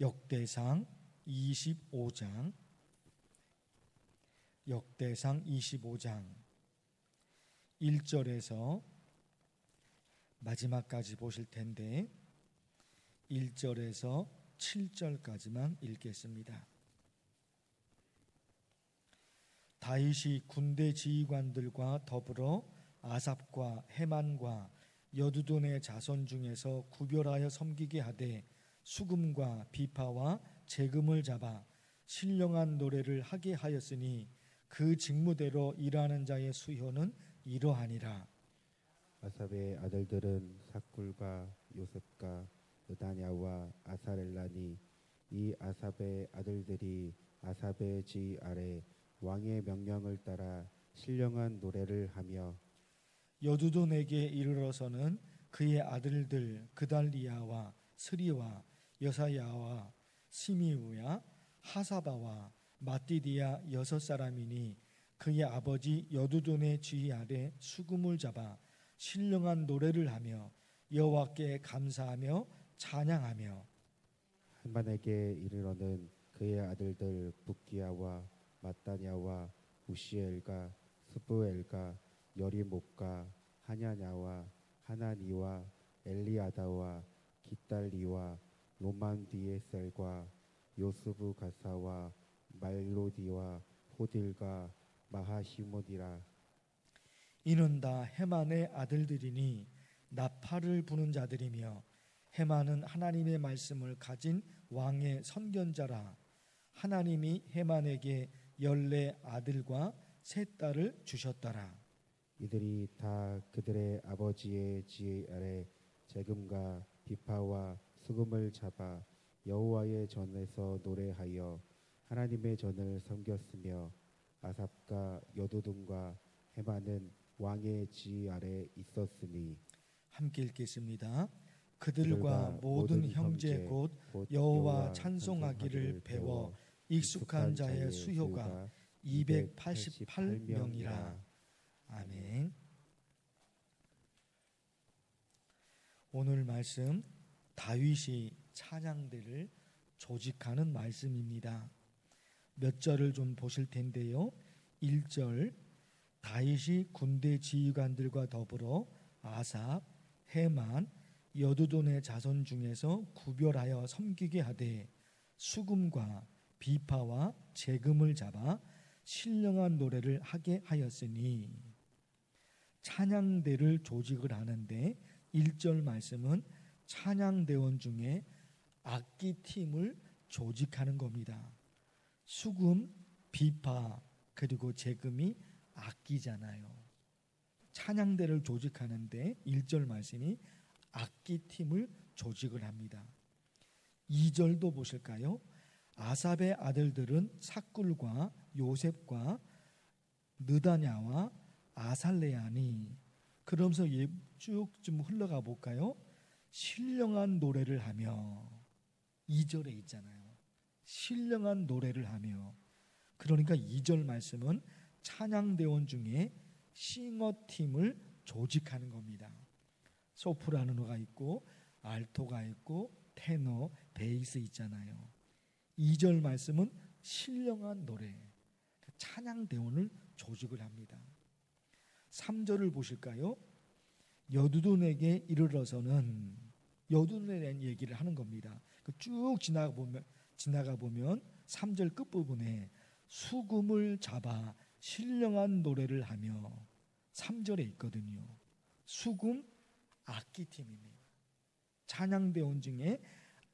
역대상 25장 1절에서 마지막까지 보실 텐데 1절에서 7절까지만 읽겠습니다. 다윗이 군대 지휘관들과 더불어 아삽과 헤만과 여두둔의 자손 중에서 구별하여 섬기게 하되 수금과 비파와 재금을 잡아 신령한 노래를 하게 하였으니 그 직무대로 일하는 자의 수효는 이러하니라. 아삽의 아들들은 삭굴과 요셉과 느다냐와 아사렐라니 이 아삽의 아들들이 아삽의 지휘 아래 왕의 명령을 따라 신령한 노래를 하며 여두둔에게 이르러서는 그의 아들들 그달리야와 스리와 여사야와 시미우야 하사바와 마띠디야 6사람이니 그의 아버지 여두둔의 지휘 아래 수금을 잡아 신령한 노래를 하며 여호와께 감사하며 찬양하며 한반에게 이르러는 그의 아들들 붓기야와 마따냐와 우시엘과 스부엘과 여리목과 하냐냐와 하나니와 엘리아다와 깃달리와 로만디에셀과 요스부 가사와 말로디와 호딜과 마하시모디라. 이는 다 헤만의 아들들이니 나팔을 부는 자들이며 헤만은 하나님의 말씀을 가진 왕의 선견자라. 하나님이 헤만에게 14아들과 3딸을 주셨더라. 이들이 다 그들의 아버지의 지혜 아래 재금과 비파와 수금을 잡아 여호와의 전에서 노래하여 하나님의 전을 섬겼으며 아삽과 여두둔과 헤만은 왕의 지휘 아래 있었으니. 함께 읽겠습니다. 그들과 모든 형제 곧 여호와 찬송하기를 배워 익숙한 자의 수효가 288명이라. 아멘. 오늘 말씀 다윗이 찬양대를 조직하는 말씀입니다. 몇 절을 좀 보실 텐데요. 1절 다윗이 군대 지휘관들과 더불어 아삽, 헤만, 여두둔의 자손 중에서 구별하여 섬기게 하되 수금과 비파와 재금을 잡아 신령한 노래를 하게 하였으니. 찬양대를 조직을 하는데 1절 말씀은 찬양대원 중에 악기팀을 조직하는 겁니다. 수금, 비파 그리고 재금이 악기잖아요. 찬양대를 조직하는데 1절 말씀이 악기팀을 조직을 합니다. 2절도 보실까요? 아삽의 아들들은 삭굴과 요셉과 느다냐와 아살레아니. 그러면서 쭉 좀 흘러가 볼까요? 신령한 노래를 하며. 2절에 있잖아요. 신령한 노래를 하며. 그러니까 2절 말씀은 찬양대원 중에 싱어팀을 조직하는 겁니다. 소프라노가 있고 알토가 있고 테너, 베이스 있잖아요. 2절 말씀은 신령한 노래, 찬양대원을 조직을 합니다. 3절을 보실까요? 여두둔에게 이르러서는, 여두둔에 대한 얘기를 하는 겁니다. 쭉 지나가 보면 3절 끝부분에 수금을 잡아 신령한 노래를 하며 3절에 있거든요. 수금, 악기팀입니다. 찬양대원 중에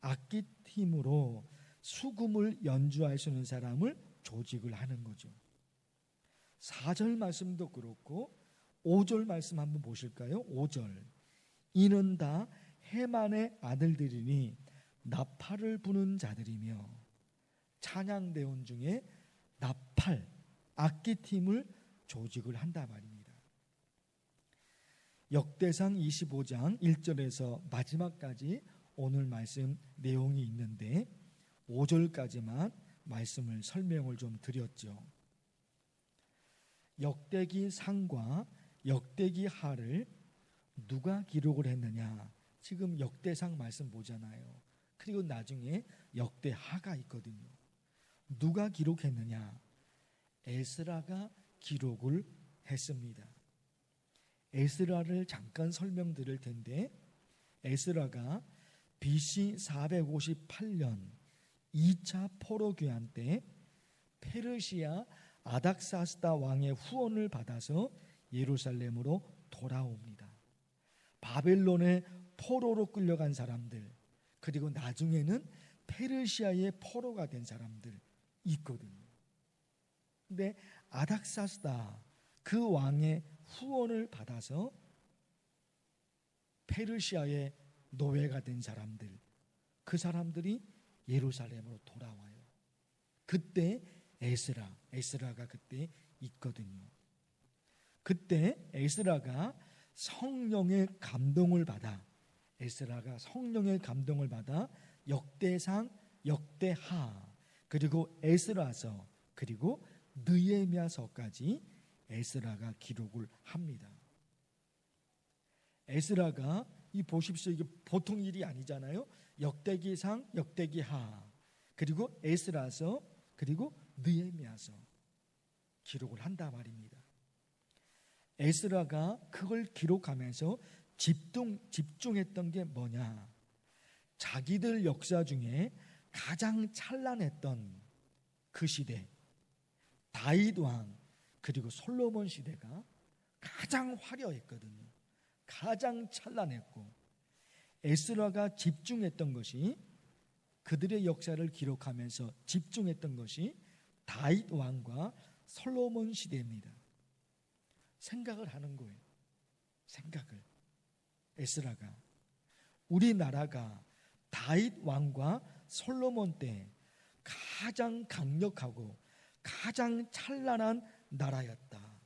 악기팀으로 수금을 연주할 수 있는 사람을 조직을 하는 거죠. 4절 말씀도 그렇고 5절 말씀 한번 보실까요? 5절 이는 다 헤만의 아들들이니 나팔을 부는 자들이며. 찬양대원 중에 나팔, 악기팀을 조직을 한단 말입니다. 역대상 25장 1절에서 마지막까지 오늘 말씀 내용이 있는데 5절까지만 말씀을 설명을 좀 드렸죠. 역대기 상과 역대기 하를 누가 기록을 했느냐? 지금 역대상 말씀 보잖아요. 그리고 나중에 역대하가 있거든요. 누가 기록했느냐? 에스라가 기록을 했습니다. 에스라를 잠깐 설명드릴 텐데, 에스라가 BC 458년 2차 포로 귀환 때 페르시아 아닥사스다 왕의 후원을 받아서 예루살렘으로 돌아옵니다. 바벨론의 포로로 끌려간 사람들, 그리고 나중에는 페르시아의 포로가 된 사람들 있거든요. 근데 아닥사스다 그 왕의 후원을 받아서 페르시아의 노예가 된 사람들, 그 사람들이 예루살렘으로 돌아와요. 그때 에스라가 그때 있거든요. 그때 에스라가 성령의 감동을 받아 역대상, 역대하, 그리고 에스라서, 그리고 느헤미야서까지 에스라가 기록을 합니다. 에스라가 이 보십시오, 이게 보통 일이 아니잖아요. 역대기상, 역대기하, 그리고 에스라서, 그리고 느헤미야서 기록을 한다 말입니다. 에스라가 그걸 기록하면서 집중했던 게 뭐냐? 자기들 역사 중에 가장 찬란했던 그 시대, 다윗 왕 그리고 솔로몬 시대가 가장 화려했거든요. 가장 찬란했고, 에스라가 집중했던 것이, 그들의 역사를 기록하면서 집중했던 것이 다윗 왕과 솔로몬 시대입니다. 생각을 하는 거예요. 생각을. 에스라가 우리나라가 다윗 왕과 솔로몬 때 가장 강력하고 가장 찬란한 나라였다.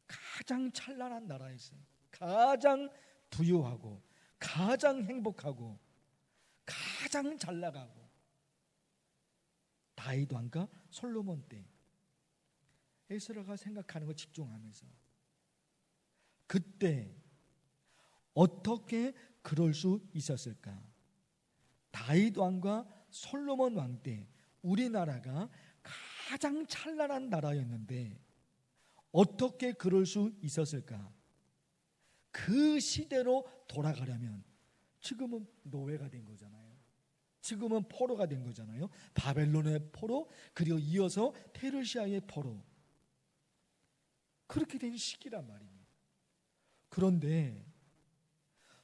가장 찬란한 나라였어요. 가장 부유하고 가장 행복하고 가장 잘 나가고, 다윗 왕과 솔로몬 때 에스라가 생각하는 거 집중하면서, 그때 어떻게 그럴 수 있었을까? 다윗 왕과 솔로몬 왕 때 우리나라가 가장 찬란한 나라였는데 어떻게 그럴 수 있었을까? 그 시대로 돌아가려면 지금은 노예가 된 거잖아요. 지금은 포로가 된 거잖아요. 바벨론의 포로, 그리고 이어서 페르시아의 포로. 그렇게 된 시기란 말입니다. 그런데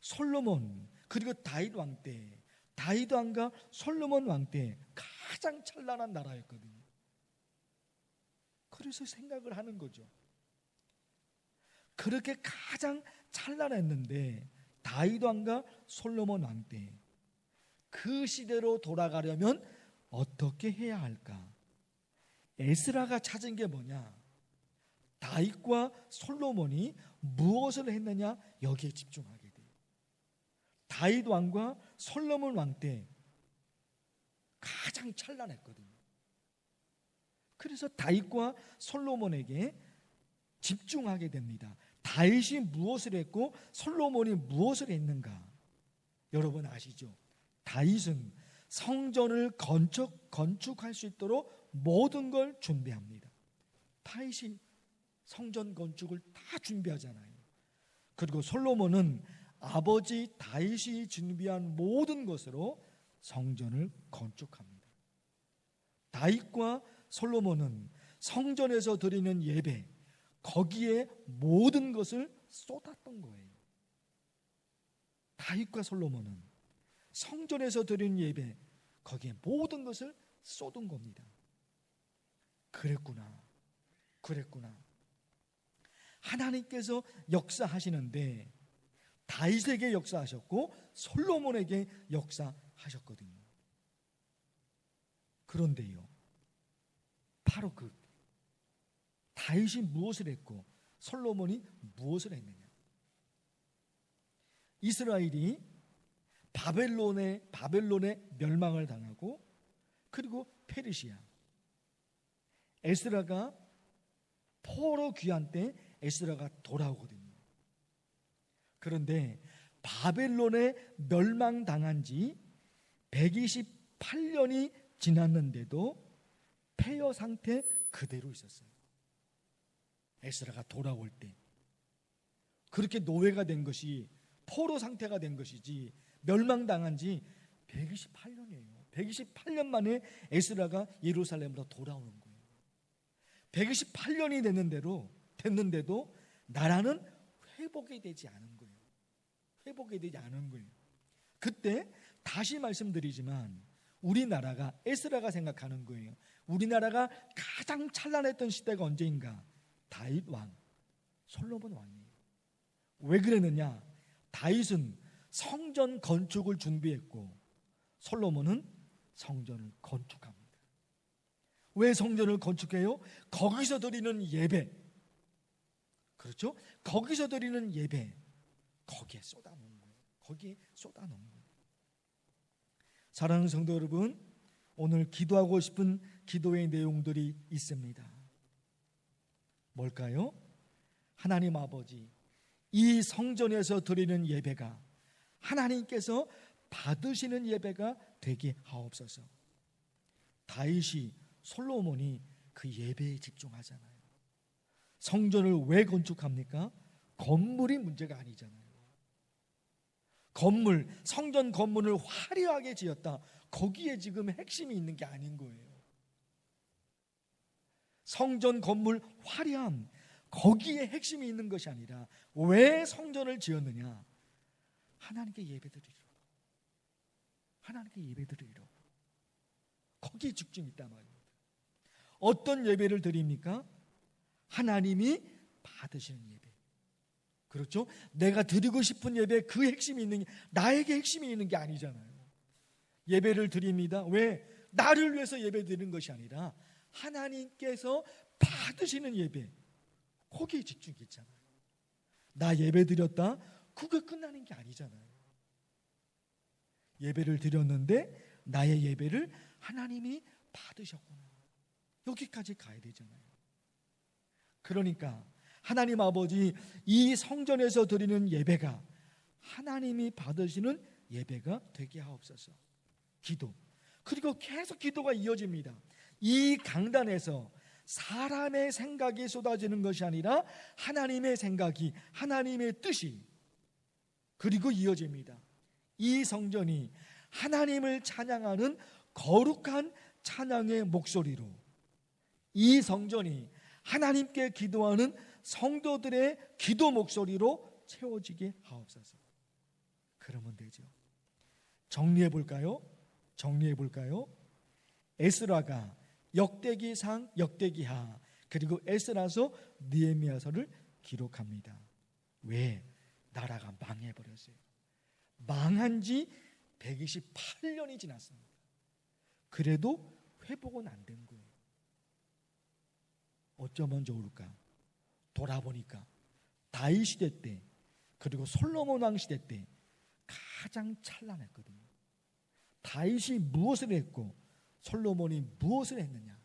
솔로몬 그리고 다윗 왕 때, 다윗 왕과 솔로몬 왕 때 가장 찬란한 나라였거든요. 그래서 생각을 하는 거죠. 그렇게 가장 찬란했는데 다윗 왕과 솔로몬 왕 때 그 시대로 돌아가려면 어떻게 해야 할까? 에스라가 찾은 게 뭐냐? 다윗과 솔로몬이 무엇을 했느냐? 여기에 집중하게 돼요. 다윗 왕과 솔로몬 왕 때 가장 찬란했거든요. 그래서 다윗과 솔로몬에게 집중하게 됩니다. 다윗이 무엇을 했고 솔로몬이 무엇을 했는가? 여러분 아시죠? 다윗은 성전을 건축할 수 있도록 모든 걸 준비합니다. 다윗이 성전 건축을 다 준비하잖아요. 그리고 솔로몬은 아버지 다윗이 준비한 모든 것으로 성전을 건축합니다. 다윗과 솔로몬은 성전에서 드리는 예배, 거기에 모든 것을 쏟았던 거예요. 다윗과 솔로몬은 성전에서 드리는 예배, 거기에 모든 것을 쏟은 겁니다. 그랬구나. 하나님께서 역사하시는데 다윗에게 역사하셨고 솔로몬에게 역사하셨거든요. 그런데요, 바로 그 다윗이 무엇을 했고 솔로몬이 무엇을 했느냐? 이스라엘이 바벨론의 멸망을 당하고, 그리고 페르시아, 에스라가 포로 귀환 때 에스라가 돌아오거든요. 그런데 바벨론에 멸망당한 지 128년이 지났는데도 폐허 상태 그대로 있었어요. 에스라가 돌아올 때 그렇게 노예가 된 것이 포로 상태가 된 것이지 멸망당한 지 128년이에요. 128년 만에 에스라가 예루살렘으로 돌아오는 거예요. 128년이 됐는데도 나라는 회복이 되지 않은 거예요. 회복이 되지 않은 거예요. 그때 다시 말씀드리지만 우리나라가 에스라가 생각하는 거예요. 우리나라가 가장 찬란했던 시대가 언제인가? 다윗 왕, 솔로몬 왕이에요. 왜 그랬느냐? 다윗은 성전 건축을 준비했고 솔로몬은 성전을 건축합니다. 왜 성전을 건축해요? 거기서 드리는 예배, 그렇죠? 거기서 드리는 예배, 거기에 쏟아놓은 거예요. 거기에 쏟아놓은 거예요. 사랑하는 성도 여러분, 오늘 기도하고 싶은 기도의 내용들이 있습니다. 뭘까요? 하나님 아버지, 이 성전에서 드리는 예배가 하나님께서 받으시는 예배가 되게 하옵소서. 다윗이, 솔로몬이 그 예배에 집중하잖아요. 성전을 왜 건축합니까? 건물이 문제가 아니잖아요. 성전 건물을 화려하게 지었다. 거기에 지금 핵심이 있는 게 아닌 거예요. 성전 건물 화려함, 거기에 핵심이 있는 것이 아니라 왜 성전을 지었느냐? 하나님께 예배드리러. 하나님께 예배드리러. 거기에 집중이 있단 말입니다. 어떤 예배를 드립니까? 하나님이 받으시는 예배. 그렇죠? 내가 드리고 싶은 예배, 그 핵심이 있는 게, 나에게 핵심이 있는 게 아니잖아요. 예배를 드립니다. 왜? 나를 위해서 예배 드리는 것이 아니라 하나님께서 받으시는 예배, 거기에 집중이 있잖아요. 나 예배 드렸다, 그게 끝나는 게 아니잖아요. 예배를 드렸는데 나의 예배를 하나님이 받으셨구나, 여기까지 가야 되잖아요. 그러니까 하나님 아버지, 이 성전에서 드리는 예배가 하나님이 받으시는 예배가 되게 하옵소서. 기도, 그리고 계속 기도가 이어집니다. 이 강단에서 사람의 생각이 쏟아지는 것이 아니라 하나님의 생각이, 하나님의 뜻이 그리고 이어집니다. 이 성전이 하나님을 찬양하는 거룩한 찬양의 목소리로, 이 성전이 하나님께 기도하는 성도들의 기도 목소리로 채워지게 하옵소서. 그러면 되죠. 정리해 볼까요? 에스라가 역대기상, 역대기하, 그리고 에스라서, 느헤미야서를 기록합니다. 왜? 나라가 망해버렸어요. 망한 지 128년이 지났습니다. 그래도 회복은 안 된 거예요. 어쩌면 좋을까? 돌아보니까 다윗 시대 때, 그리고 솔로몬 왕 시대 때 가장 찬란했거든요. 다윗이 무엇을 했고 솔로몬이 무엇을 했느냐?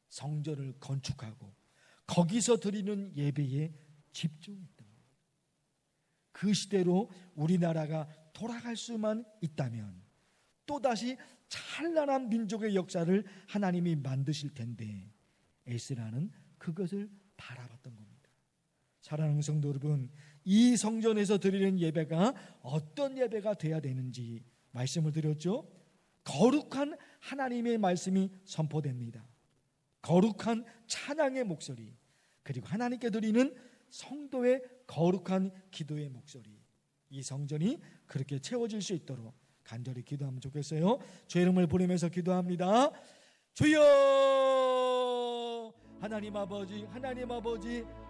성전을 건축하고 거기서 드리는 예배에 집중했던 거예요. 그 시대로 우리나라가 돌아갈 수만 있다면 또다시 찬란한 민족의 역사를 하나님이 만드실 텐데, 에스라는 그것을 바라봤던 겁니다. 사랑하는 성도 여러분, 이 성전에서 드리는 예배가 어떤 예배가 돼야 되는지 말씀을 드렸죠. 거룩한 하나님의 말씀이 선포됩니다. 거룩한 찬양의 목소리, 그리고 하나님께 드리는 성도의 거룩한 기도의 목소리, 이 성전이 그렇게 채워질 수 있도록 간절히 기도하면 좋겠어요. 주의 이름을 부르면서 기도합니다. 주여, 하나님 아버지,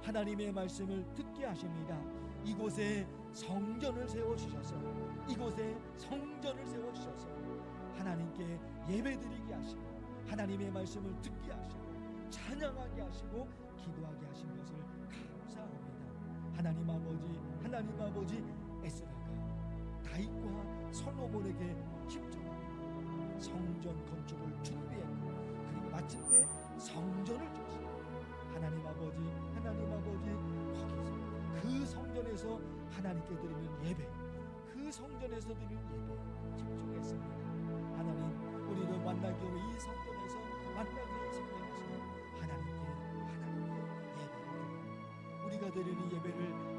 하나님의 말씀을 듣게 하십니다. 이곳에 성전을 세워주셔서, 하나님께 예배드리게 하시고 하나님의 말씀을 듣게 하시고 찬양하게 하시고 기도하게 하신 것을 감사합니다. 하나님 아버지, 에스라가 다윗과 솔로몬에게 집중하고 성전 건축을 준비했고, 그리고 마침내 성전을 주시고 하나님 아버지, 거기서 그 성전에서 하나님께 드리는 예배, 그 성전에서 드리는 예배에 집중했습니다. 하나님, 우리도 만나교회 이 성전에서, 만나교회 성전에서 하나님께 예배를 드리고 우리가 드리는 예배를